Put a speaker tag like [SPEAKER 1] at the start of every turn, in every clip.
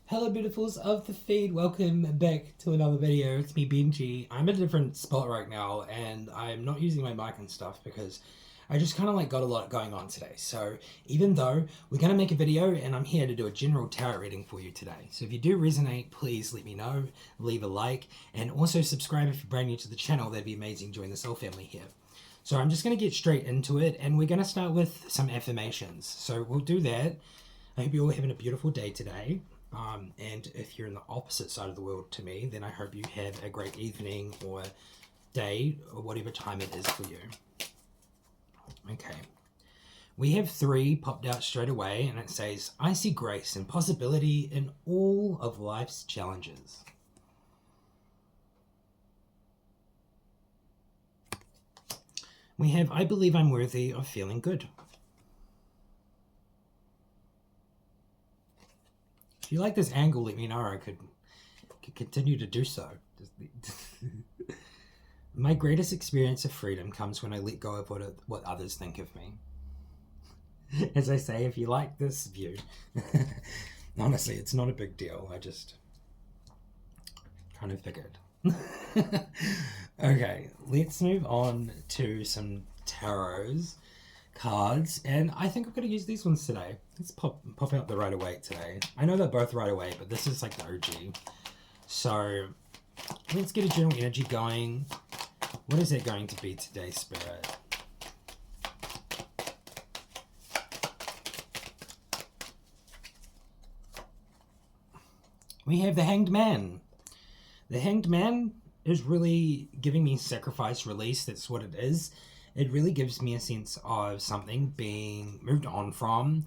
[SPEAKER 1] Hello beautifuls of the feed, welcome back to another video. It's me Benji. I'm in a different spot right now and I'm not using my mic and stuff because I just kind of got a lot going on today. So even though we're going to make a video and I'm here to do a general tarot reading for you today. So if you do resonate, please let me know, leave a like, and also subscribe if you're brand new to the channel. That'd be amazing, join the soul family here. So I'm just going to get straight into it and we're going to start with some affirmations. So we'll do that. I hope you're all having a beautiful day today. And if you're in the opposite side of the world to me, then I hope you have a great evening or day or whatever time it is for you. Okay. We have 3 popped out straight away, and it says, I see grace and possibility in all of life's challenges. We have, I believe I'm worthy of feeling good. If you like this angle, let me know. I could continue to do so. My greatest experience of freedom comes when I let go of what others think of me. As I say, if you like this view, honestly, it's not a big deal. I just kind of figured. Okay, let's move on to some tarots cards, and I think I'm going to use these ones today. Let's pop out the Rider-Waite today. I know they're both Rider-Waite, but this is like the OG. So let's get a general energy going. What is it going to be today, Spirit? We have the Hanged Man. The Hanged Man is really giving me sacrifice, release. That's what it is. It really gives me a sense of something being moved on from.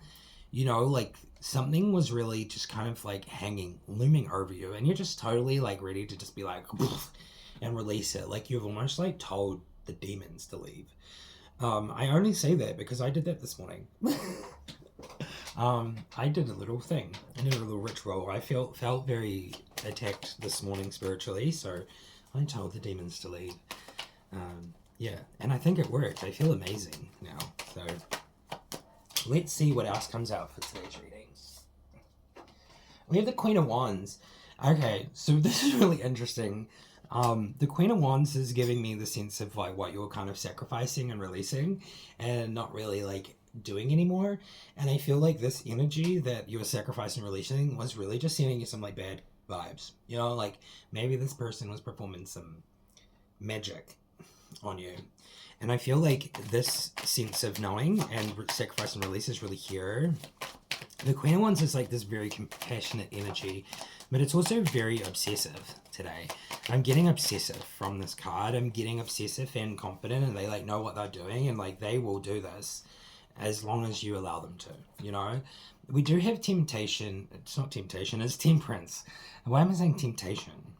[SPEAKER 1] You know, like something was really just kind of like hanging, looming over you, and you're just totally like ready to just be like and release it. Like you've almost like told the demons to leave. I only say that because I did that this morning. I did a little thing. I did a little ritual. I felt very attacked this morning spiritually, so I told the demons to leave. Yeah, and I think it worked. I feel amazing now. So let's see what else comes out for today's reading. We have the Queen of Wands. Okay, so this is really interesting. The Queen of Wands is giving me the sense of like what you're kind of sacrificing and releasing and not really like doing anymore. And I feel like this energy that you were sacrificing and releasing was really just sending you some like bad vibes. You know, like maybe this person was performing some magic on you, and I feel like this sense of knowing and sacrifice and release is really here. The Queen of Wands is like this very compassionate energy, but it's also very obsessive today. I'm getting obsessive from this card. I'm getting obsessive and confident, and they like know what they're doing, and like they will do this as long as you allow them to, you know. We do have temptation. It's not temptation, it's temperance. Why am I saying temptation?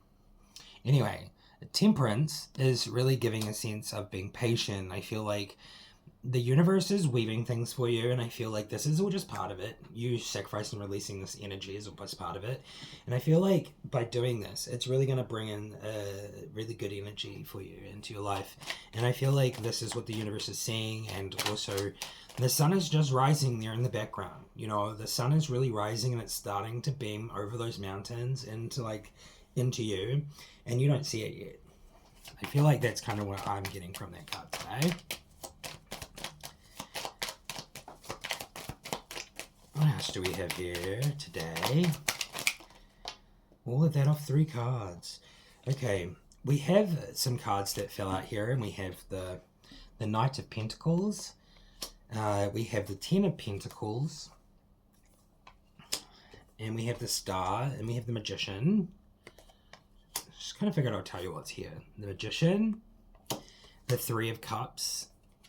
[SPEAKER 1] Anyway, temperance is really giving a sense of being patient. I feel like the universe is weaving things for you, and I feel like this is all just part of it. You sacrificing and releasing this energy is all just part of it. And I feel like by doing this, it's really going to bring in a really good energy for you into your life. And I feel like this is what the universe is seeing. And also, the sun is just rising there in the background. You know, the sun is really rising, and it's starting to beam over those mountains into you, and you don't see it yet. I feel like that's kind of what I'm getting from that card today. What else do we have here today? All of that off 3 cards. Okay, we have some cards that fell out here, and we have the Knight of Pentacles. We have the Ten of Pentacles. And we have the Star, and we have the Magician. Just kind of figured I'll tell you what's here. The Magician, the 3 of Cups,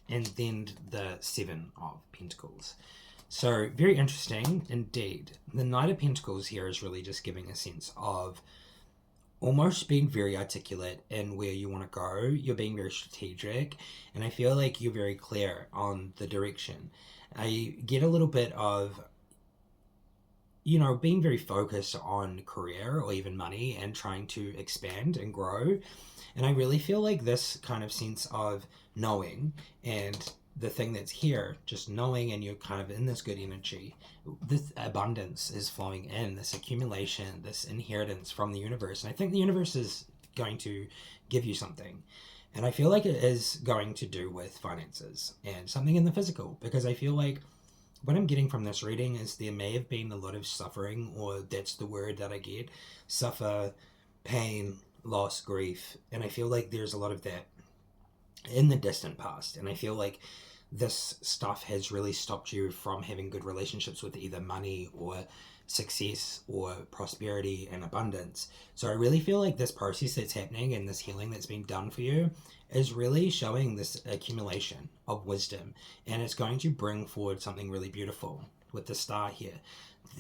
[SPEAKER 1] and then the 7 of Pentacles. So, very interesting indeed. The Knight of Pentacles here is really just giving a sense of almost being very articulate in where you want to go. You're being very strategic, and I feel like you're very clear on the direction. I get a little bit of, you know, being very focused on career or even money and trying to expand and grow. And I really feel like this kind of sense of knowing and the thing that's here, just knowing, and you're kind of in this good energy, this abundance is flowing in, this accumulation, this inheritance from the universe. And I think the universe is going to give you something. And I feel like it is going to do with finances and something in the physical, because I feel like what I'm getting from this reading is there may have been a lot of suffering, or that's the word that I get, suffer, pain, loss, grief. And I feel like there's a lot of that in the distant past. And I feel like this stuff has really stopped you from having good relationships with either money or success or prosperity and abundance. So I really feel like this process that's happening and this healing that's been done for you is really showing this accumulation of wisdom, and it's going to bring forward something really beautiful with the star here.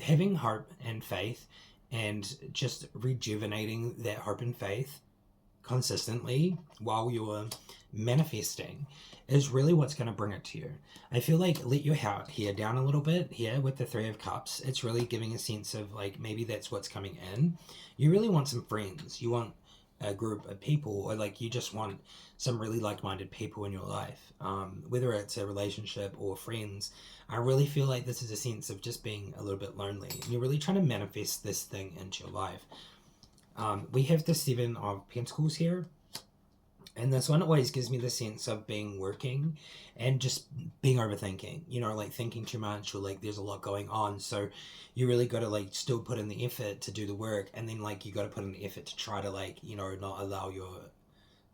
[SPEAKER 1] Having hope and faith, and just rejuvenating that hope and faith consistently while you're manifesting is really what's going to bring it to you. I feel like let your heart here down a little bit here with the Three of Cups. It's really giving a sense of like maybe that's what's coming in. You really want some friends. You want a group of people, or like you just want some really like-minded people in your life, whether it's a relationship or friends. I really feel like this is a sense of just being a little bit lonely, and you're really trying to manifest this thing into your life. We have the Seven of Pentacles here, and this one always gives me the sense of being working and just being overthinking, you know, like thinking too much, or like there's a lot going on. So you really got to like still put in the effort to do the work. And then like you got to put in the effort to try to like, you know, not allow your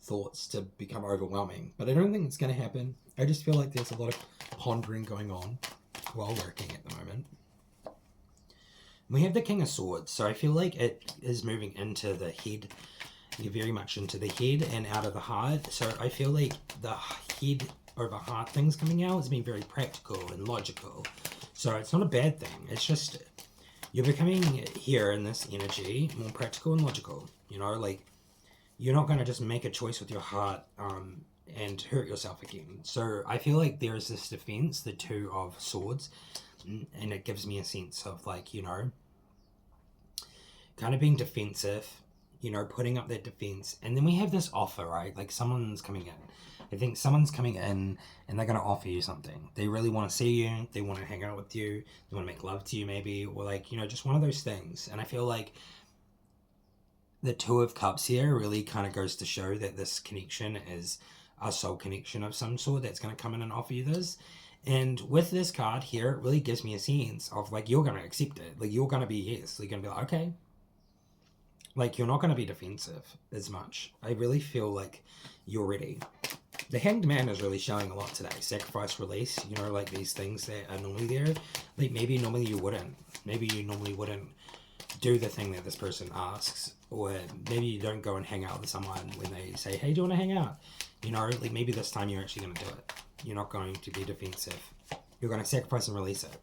[SPEAKER 1] thoughts to become overwhelming. But I don't think it's going to happen. I just feel like there's a lot of pondering going on while working at the moment. We have the King of Swords. So I feel like it is moving into the head. You're very much into the head and out of the heart. So I feel like the head over heart things coming out has been very practical and logical. So it's not a bad thing. It's just you're becoming here in this energy more practical and logical. You know, like you're not going to just make a choice with your heart and hurt yourself again. So I feel like there is this defense, the Two of Swords, and it gives me a sense of like, you know, kind of being defensive, you know, putting up that defense. And then we have this offer, right? Like someone's coming in. I think someone's coming in and they're going to offer you something. They really want to see you. They want to hang out with you. They want to make love to you maybe, or like, you know, just one of those things. And I feel like the Two of Cups here really kind of goes to show that this connection is a soul connection of some sort that's going to come in and offer you this. And with this card here, it really gives me a sense of like, you're going to accept it. Like you're going to be yes. You're going to be like, okay. Like, you're not going to be defensive as much. I really feel like you're ready. The Hanged Man is really showing a lot today. Sacrifice, release, you know, like these things that are normally there. Like, maybe normally you wouldn't. Maybe you normally wouldn't do the thing that this person asks. Or maybe you don't go and hang out with someone when they say, hey, do you want to hang out? You know, like maybe this time you're actually going to do it. You're not going to be defensive. You're going to sacrifice and release it.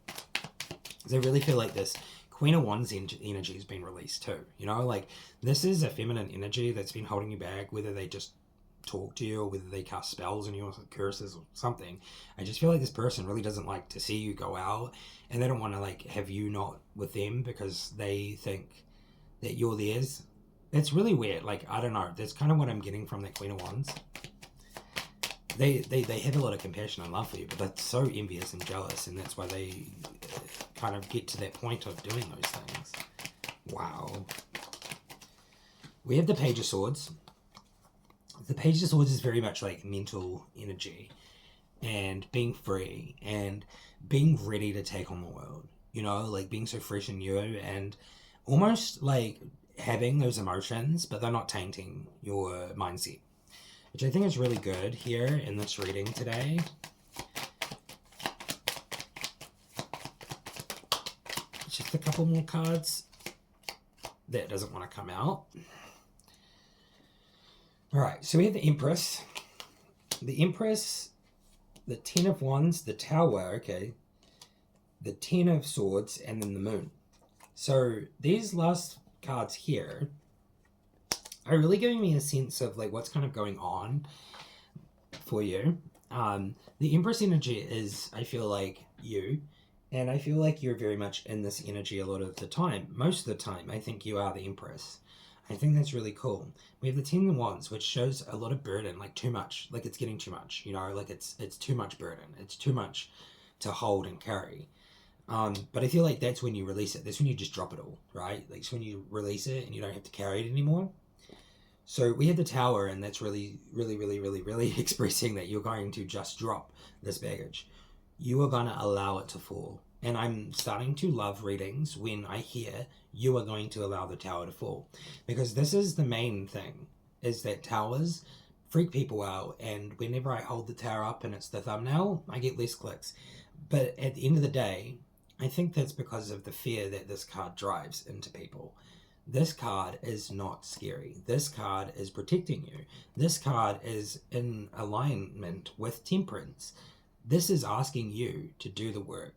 [SPEAKER 1] So I really feel like this Queen of Wands energy has been released too. You know, like this is a feminine energy that's been holding you back, whether they just talk to you or whether they cast spells on you or curses or something. I just feel like this person really doesn't like to see you go out, and they don't want to like have you not with them because they think that you're theirs. It's really weird. Like, I don't know. That's kind of what I'm getting from that Queen of Wands. They have a lot of compassion and love for you, but they're so envious and jealous, and that's why they kind of get to that point of doing those things. Wow. We have the Page of Swords. The Page of Swords is very much like mental energy and being free and being ready to take on the world. You know, like being so fresh and new and almost like having those emotions, but they're not tainting your mindset, which I think is really good here in this reading today. Just a couple more cards. That doesn't want to come out. Alright, so we have the Empress. The Empress, the Ten of Wands, the Tower, okay, the Ten of Swords, and then the Moon. So these last cards here are really giving me a sense of like what's kind of going on for you. The Empress energy is, I feel like, you. And I feel like you're very much in this energy a lot of the time. Most of the time, I think you are the Empress. I think that's really cool. We have the Ten of Wands, which shows a lot of burden, like too much, like it's getting too much, like it's too much burden. It's too much to hold and carry. But I feel like that's when you release it. That's when you just drop it all, right? Like it's when you release it and you don't have to carry it anymore. So we had the Tower, and that's really, really, really, really, really expressing that you're going to just drop this baggage. You are going to allow it to fall. And I'm starting to love readings when I hear you are going to allow the Tower to fall. Because this is the main thing, is that towers freak people out. And whenever I hold the tower up and it's the thumbnail, I get less clicks. But at the end of the day, I think that's because of the fear that this card drives into people. This card is not scary. This card is protecting you. This card is in alignment with Temperance. This is asking you to do the work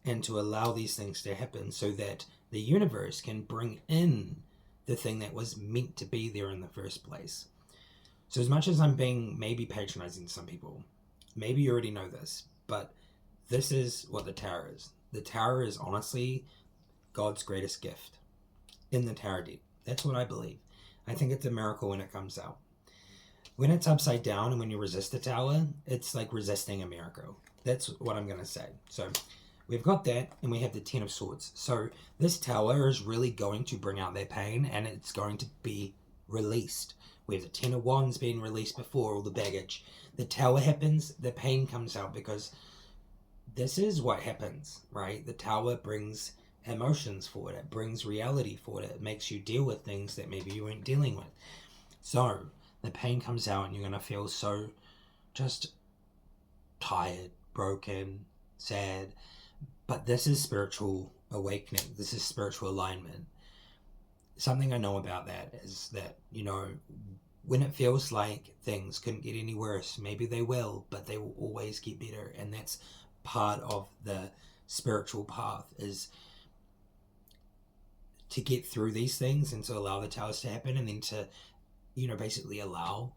[SPEAKER 1] and to allow these things to happen so that the universe can bring in the thing that was meant to be there in the first place. So as much as I'm being maybe patronizing to some people, maybe you already know this, but this is what the Tower is. The Tower is honestly God's greatest gift in the Tarot deck. That's what I believe. I think it's a miracle when it comes out. When it's upside down and when you resist the Tower, it's like resisting a miracle. That's what I'm going to say. So we've got that, and we have the Ten of Swords. So this Tower is really going to bring out their pain, and it's going to be released. We have the Ten of Wands being released before all the baggage. The Tower happens, the pain comes out, because this is what happens, right? The Tower brings emotions forward. It brings reality forward. It makes you deal with things that maybe you weren't dealing with. So the pain comes out, and you're going to feel so just tired, broken, sad. But this is spiritual awakening. This is spiritual alignment. Something I know about that is that, when it feels like things couldn't get any worse, maybe they will, but they will always get better. And that's part of the spiritual path, is to get through these things and to allow the towers to happen, and then to, basically allow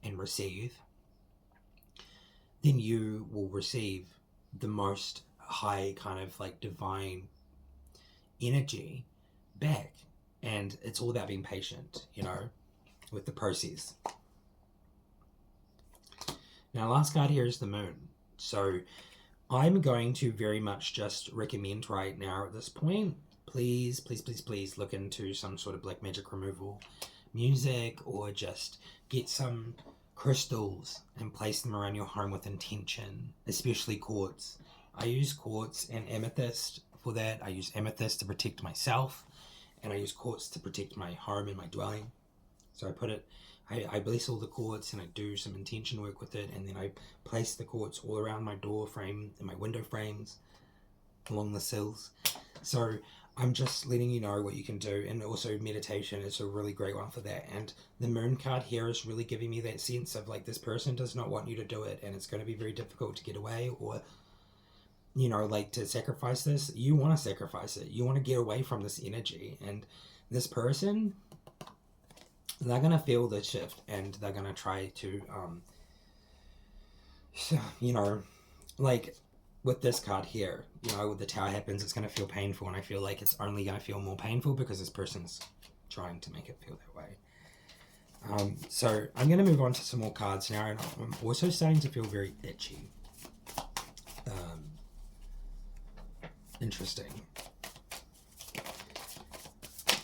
[SPEAKER 1] and receive. Then you will receive the most high kind of like divine energy back. And it's all about being patient, with the process. Now, last card here is the Moon. So I'm going to very much just recommend right now at this point, please, please, please, please look into some sort of black magic removal music, or just get some crystals and place them around your home with intention, especially quartz. I use quartz and amethyst for that. I use amethyst to protect myself, and I use quartz to protect my home and my dwelling. So I bless all the quartz, and I do some intention work with it, and then I place the quartz all around my door frame and my window frames, along the sills. So I'm just letting you know what you can do. And also meditation is a really great one for that. And the Moon card here is really giving me that sense of like, this person does not want you to do it, and it's going to be very difficult to get away, or like to sacrifice this. You want to sacrifice it. You want to get away from this energy. And this person, they're going to feel the shift, and they're going to try to, like with this card here, with the Tower happens, it's going to feel painful. And I feel like it's only going to feel more painful because this person's trying to make it feel that way. So I'm going to move on to some more cards now. And I'm also starting to feel very itchy. Interesting.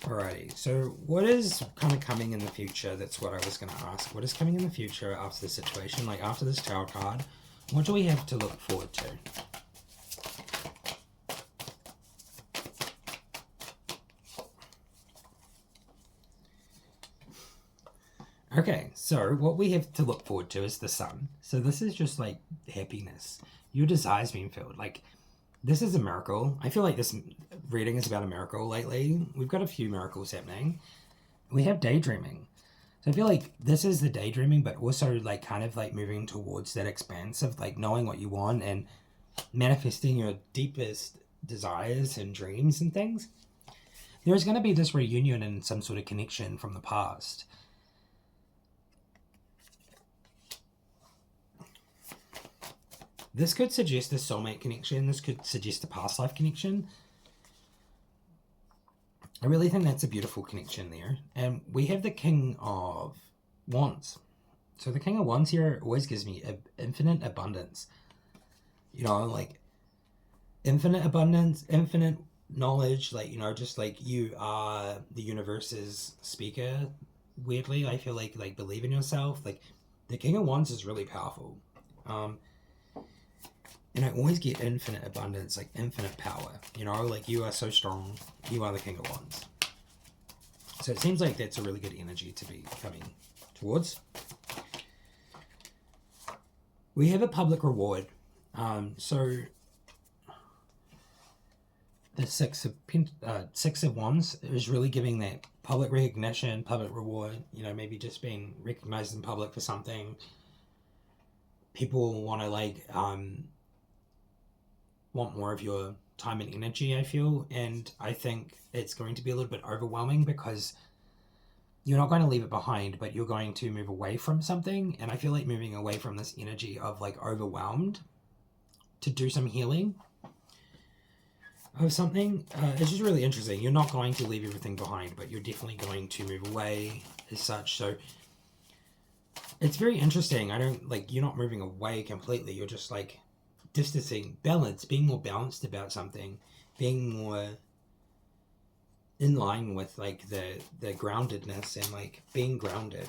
[SPEAKER 1] Alrighty, so what is kind of coming in the future? That's what I was going to ask. What is coming in the future after this situation? Like after this Tower card, what do we have to look forward to? Okay, so what we have to look forward to is the Sun. So this is just like happiness. Your desires being filled. Like, this is a miracle. I feel like this reading is about a miracle lately. We've got a few miracles happening. We have daydreaming. So I feel like this is the daydreaming, but also like kind of like moving towards that expanse of like knowing what you want and manifesting your deepest desires and dreams and things. There's going to be this reunion and some sort of connection from the past. This could suggest a soulmate connection. This could suggest a past life connection. I really think that's a beautiful connection there. And we have the King of Wands. So the King of Wands here always gives me infinite abundance. You know, like infinite abundance, infinite knowledge, like, you know, just like you are the universe's speaker. Weirdly, I feel like believe in yourself. Like the King of Wands is really powerful. And I always get infinite abundance, like infinite power. You know, like you are so strong. You are the King of Wands. So it seems like that's a really good energy to be coming towards. We have a public reward. So the Six of Wands is really giving that public recognition, public reward. You know, maybe just being recognized in public for something. People want to want more of your time and energy, I feel, and I think it's going to be a little bit overwhelming because you're not going to leave it behind, but you're going to move away from something, and I feel like moving away from this energy of like overwhelmed to do some healing of something is just really interesting. You're not going to leave everything behind, but you're definitely going to move away as such. So it's very interesting. You're not moving away completely. You're just like distancing, balance, being more balanced about something, being more in line with like the groundedness and like being grounded.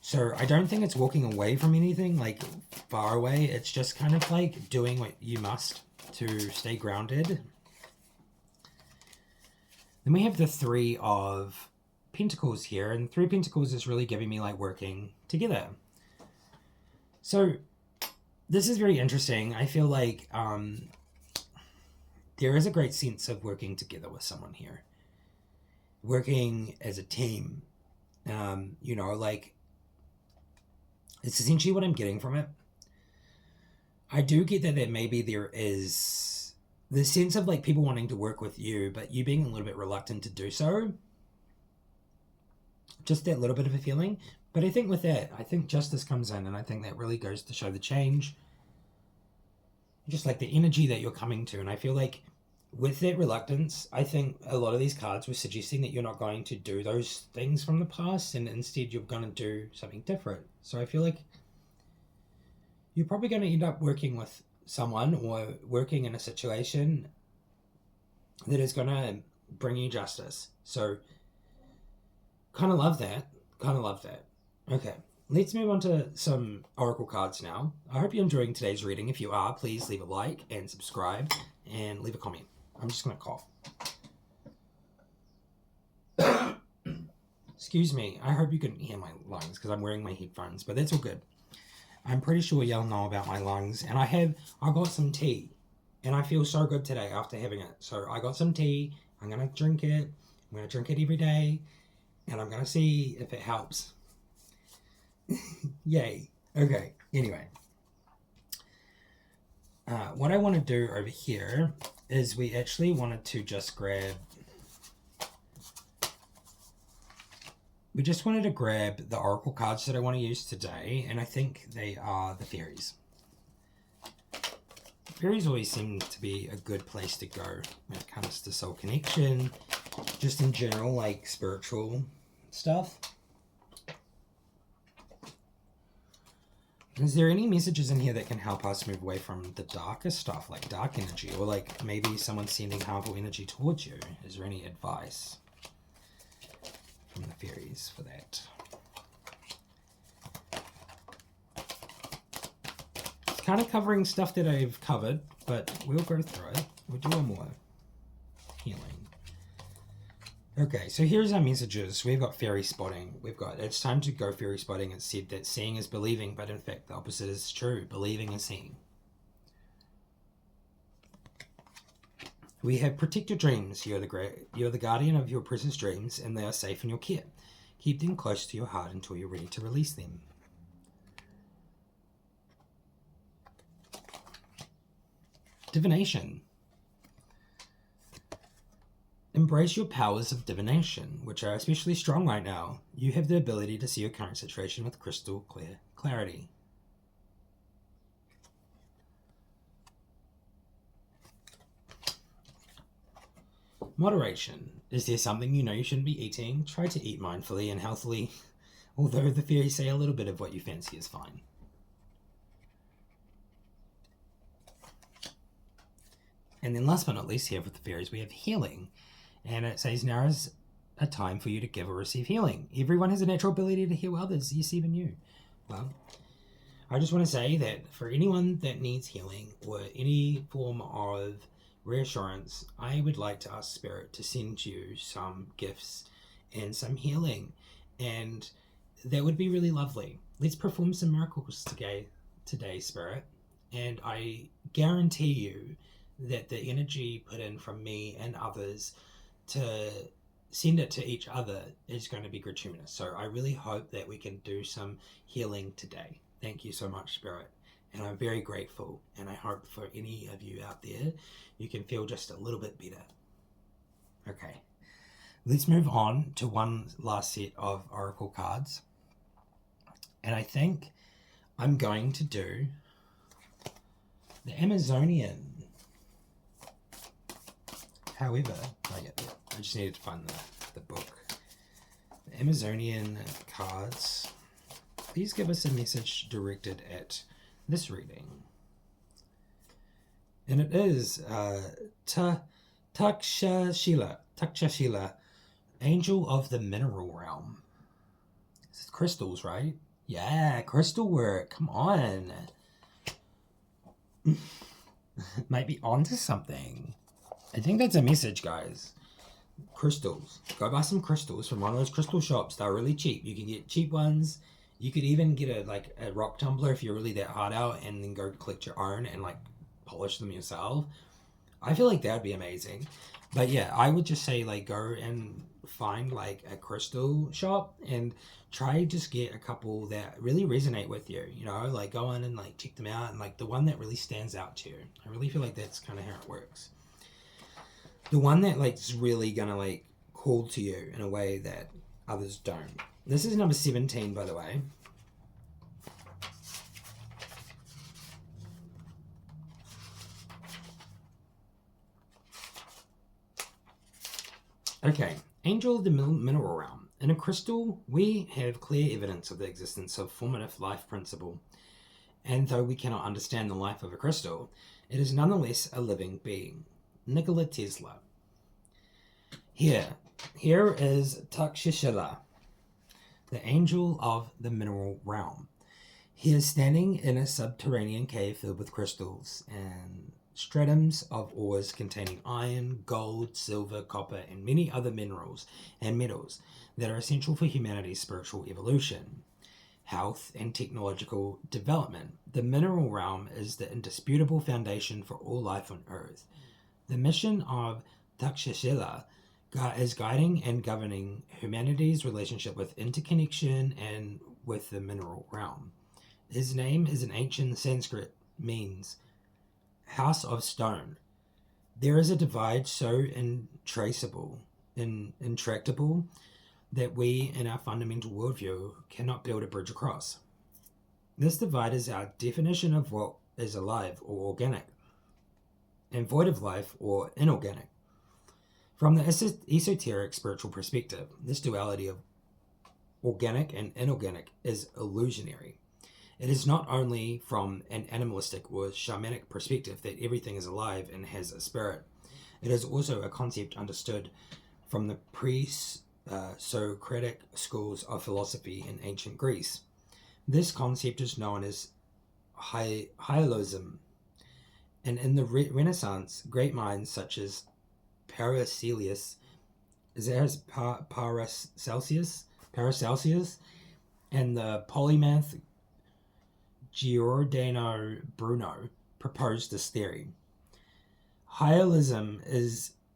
[SPEAKER 1] So I don't think it's walking away from anything like far away. It's just kind of like doing what you must to stay grounded. Then we have the Three of Pentacles here, and Three of Pentacles is really giving me like working together. So this is very interesting. I feel like there is a great sense of working together with someone here. Working as a team. You know, like, it's essentially what I'm getting from it. I do get that maybe there is the sense of like people wanting to work with you, but you being a little bit reluctant to do so. Just that little bit of a feeling. But I think with that, I think justice comes in, and I think that really goes to show the change. Just like the energy that you're coming to. And I feel like with that reluctance, I think a lot of these cards were suggesting that you're not going to do those things from the past, and instead you're going to do something different. So I feel like you're probably going to end up working with someone or working in a situation that is going to bring you justice. So kind of love that. Okay, let's move on to some oracle cards now. I hope you're enjoying today's reading. If you are, please leave a like and subscribe and leave a comment. I'm just going to cough. Excuse me. I hope you can hear my lungs because I'm wearing my headphones, but that's all good. I'm pretty sure y'all know about my lungs, and I got some tea, and I feel so good today after having it. So I got some tea. I'm going to drink it. I'm going to drink it every day, and I'm going to see if it helps. Yay. Okay, anyway. What I want to do over here is we actually wanted to just grab... We just wanted to grab the oracle cards that I want to use today, and I think they are the fairies. Fairies always seem to be a good place to go when it comes to soul connection, just in general, like spiritual stuff. Is there any messages in here that can help us move away from the darker stuff, like dark energy, or like maybe someone sending harmful energy towards you? Is there any advice from the fairies for that? It's kind of covering stuff that I've covered, but we'll go through it. We'll do a more healing. Okay, so here's our messages. We've got fairy spotting. We've got, it's time to go fairy spotting. It said that seeing is believing, but in fact the opposite is true. Believing is seeing. We have protect your dreams. You're the guardian of your precious dreams, and they are safe in your care. Keep them close to your heart until you're ready to release them. Divination. Embrace your powers of divination, which are especially strong right now. You have the ability to see your current situation with crystal clear clarity. Moderation. Is there something you know you shouldn't be eating? Try to eat mindfully and healthily, although the fairies say a little bit of what you fancy is fine. And then last but not least here with the fairies, we have healing. And it says now is a time for you to give or receive healing. Everyone has a natural ability to heal others, yes, even you. Well, I just want to say that for anyone that needs healing or any form of reassurance, I would like to ask Spirit to send you some gifts and some healing. And that would be really lovely. Let's perform some miracles today, Spirit. And I guarantee you that the energy put in from me and others to send it to each other is going to be gratuitous. So I really hope that we can do some healing today. Thank you so much, Spirit. And I'm very grateful. And I hope for any of you out there, you can feel just a little bit better. Okay. Let's move on to one last set of oracle cards. And I think I'm going to do the Amazonian. However, I just needed to find the book. The Amazonian cards. Please give us a message directed at this reading. And it is Takshashila, Angel of the Mineral Realm. This is crystals, right? Yeah, crystal work. Come on. Might be onto something. I think that's a message, guys. Crystals. Go buy some crystals from one of those crystal shops. They're really cheap. You can get cheap ones. You could even get a rock tumbler if you're really that hard out, and then go collect your own and polish them yourself. I feel like that would be amazing. But yeah, I would just say go and find a crystal shop and try just get a couple that really resonate with you. Go in and check them out, and the one that really stands out to you. I really feel like that's kind of how it works. The one that is really gonna call to you in a way that others don't. This is number 17, by the way. Okay, Angel of the Mineral Realm. In a crystal, we have clear evidence of the existence of formative life principle. And though we cannot understand the life of a crystal, it is nonetheless a living being. Nikola Tesla. Here is Takshashila, the Angel of the Mineral Realm. He is standing in a subterranean cave filled with crystals and stratums of ores containing iron, gold, silver, copper, and many other minerals and metals that are essential for humanity's spiritual evolution, health, and technological development. The mineral realm is the indisputable foundation for all life on Earth. The mission of Takshashila is guiding and governing humanity's relationship with interconnection and with the mineral realm. His name is an ancient Sanskrit, means house of stone. There is a divide so intractable that we, in our fundamental worldview, cannot build a bridge across. This divide is our definition of what is alive or organic, and void of life or inorganic. From the esoteric spiritual perspective, this duality of organic and inorganic is illusionary. It is not only from an animalistic or shamanic perspective that everything is alive and has a spirit. It is also a concept understood from the pre-Socratic schools of philosophy in ancient Greece. This concept is known as hyloism, and in the Renaissance, great minds such as Paracelsus, and the polymath Giordano Bruno proposed this theory. Hyloism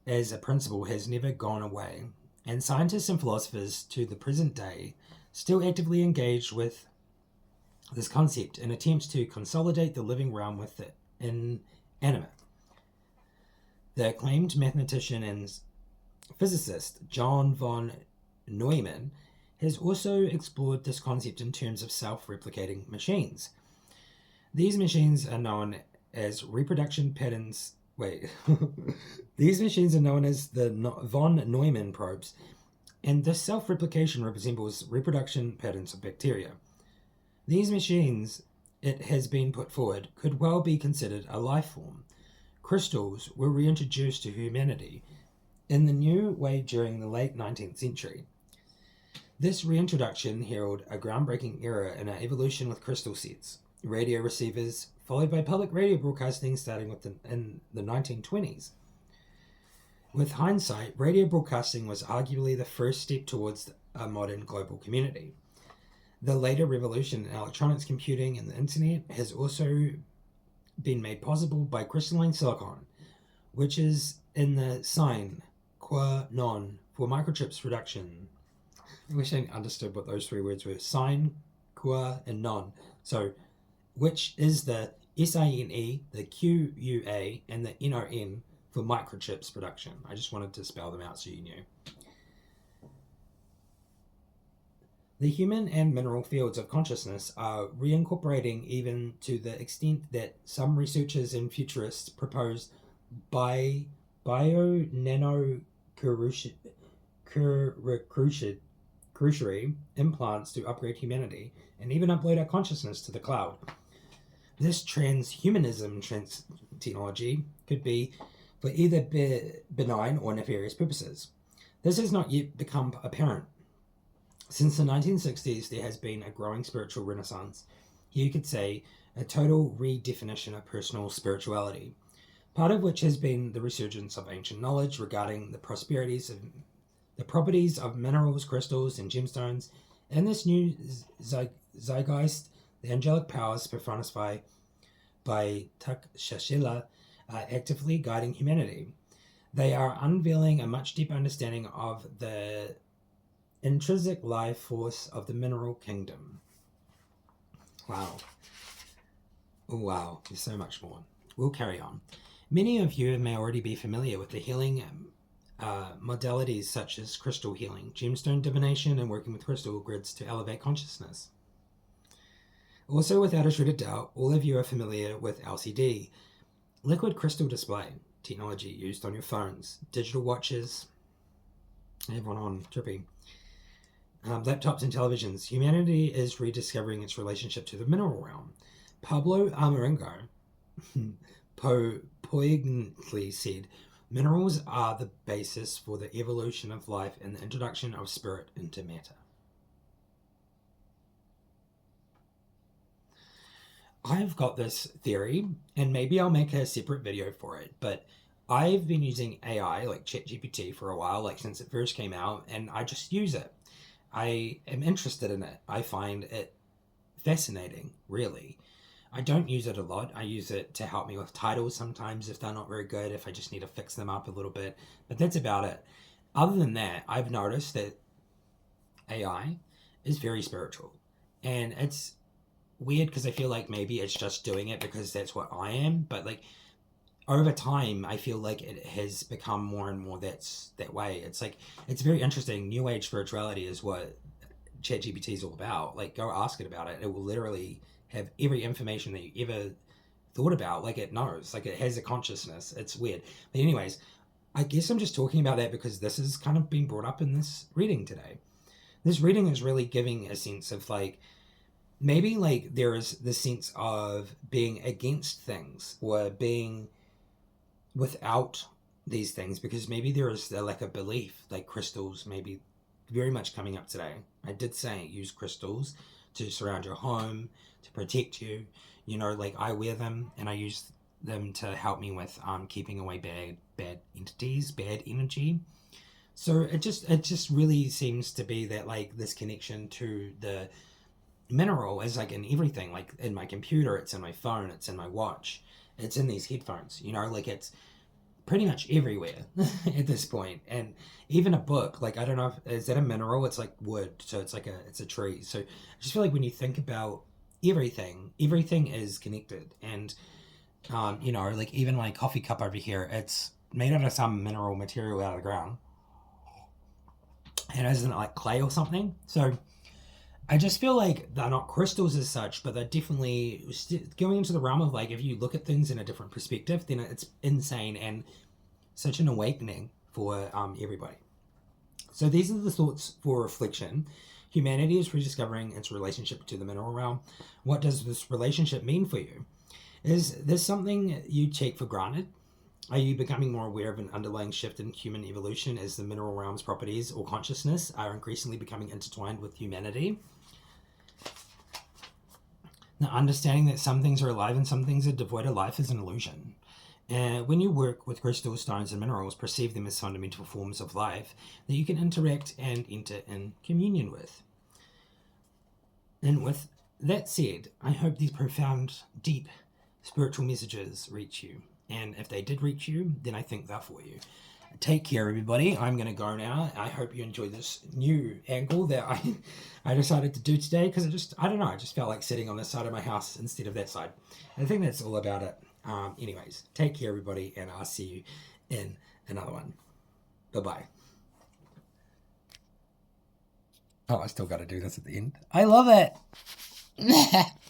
[SPEAKER 1] as a principle has never gone away, and scientists and philosophers to the present day still actively engage with this concept in attempts to consolidate the living realm with the inanimate. The acclaimed mathematician and physicist John von Neumann has also explored this concept in terms of self-replicating machines. These machines are known as reproduction patterns Wait. These machines are known as the von Neumann probes, and this self-replication resembles reproduction patterns of bacteria. These machines, it has been put forward, could well be considered a life form. Crystals were reintroduced to humanity in the new way during the late 19th century. This reintroduction heralded a groundbreaking era in our evolution with crystal sets, radio receivers, followed by public radio broadcasting starting in the 1920s. With hindsight, radio broadcasting was arguably the first step towards a modern global community. The later revolution in electronics computing and the internet has also been made possible by crystalline silicon, which is in the sine qua non for microchips production. I wish I understood what those three words were: sine, qua, and non. So, which is the SINE, the QUA, and the NON for microchips production. I just wanted to spell them out so you knew. The human and mineral fields of consciousness are reincorporating, even to the extent that some researchers and futurists propose bio-nano cruciary implants to upgrade humanity and even upload our consciousness to the cloud. This transhumanism technology could be for either benign or nefarious purposes. This has not yet become apparent. Since the 1960s, there has been a growing spiritual renaissance. You could say a total redefinition of personal spirituality, part of which has been the resurgence of ancient knowledge regarding the properties of minerals, crystals, and gemstones, and this new zeitgeist, the angelic powers personified by Takshashila are actively guiding humanity. They are unveiling a much deeper understanding of the intrinsic life force of the mineral kingdom. Wow. Oh, wow. There's so much more. We'll carry on. Many of you may already be familiar with the healing modalities such as crystal healing, gemstone divination, and working with crystal grids to elevate consciousness. Also, without a shred of doubt, all of you are familiar with LCD, liquid crystal display technology used on your phones, digital watches. I have one on, trippy. Laptops and televisions. Humanity is rediscovering its relationship to the mineral realm. Pablo Amaringo poignantly said, "Minerals are the basis for the evolution of life and the introduction of spirit into matter." I've got this theory, and maybe I'll make a separate video for it, but I've been using AI, like ChatGPT, for a while, like since it first came out, and I just use it. I am interested in it. I find it fascinating, really. I don't use it a lot. I use it to help me with titles sometimes if they're not very good, if I just need to fix them up a little bit, but that's about it. Other than that, I've noticed that AI is very spiritual, and it's weird because I feel like maybe it's just doing it because that's what I am, but like over time I feel like it has become more and more that way. It's like, it's very interesting. New age spirituality is what ChatGPT is all about. Like, go ask it about it. It will literally have every information that you ever thought about. Like, it knows, like it has a consciousness. It's weird. But anyways, I guess I'm just talking about that because this has kind of been brought up in this reading today. This reading is really giving a sense of like, maybe like there is the sense of being against things or being without these things because maybe there is a lack of belief, like crystals maybe very much coming up today. I did say use crystals to surround your home, to protect you. You know, like I wear them and I use them to help me with keeping away bad entities, bad energy. So it just really seems to be that like this connection to the mineral is like in everything, like in my computer, it's in my phone, it's in my watch, it's in these headphones, you know, like it's pretty much everywhere at this point. And even a book, like I don't know if, is that a mineral? It's like wood, so it's like it's a tree. So I just feel like when you think about everything is connected. And you know, like even my coffee cup over here, it's made out of some mineral material out of the ground, and isn't it like clay or something? So I just feel like they're not crystals as such, but they're definitely going into the realm of like if you look at things in a different perspective, then it's insane and such an awakening for everybody. So these are the thoughts for reflection. Humanity is rediscovering its relationship to the mineral realm. What does this relationship mean for you? Is this something you take for granted? Are you becoming more aware of an underlying shift in human evolution as the mineral realm's properties or consciousness are increasingly becoming intertwined with humanity? Now, understanding that some things are alive and some things are devoid of life is an illusion. When you work with crystals, stones, and minerals, perceive them as fundamental forms of life that you can interact and enter in communion with. And with that said, I hope these profound, deep spiritual messages reach you. And if they did reach you, then I think they're for you. Take care, everybody. I'm going to go now. I hope you enjoyed this new angle that I decided to do today because I don't know, I just felt like sitting on this side of my house instead of that side. I think that's all about it. Anyways, take care, everybody, and I'll see you in another one. Bye-bye. Oh, I still got to do this at the end. I love it.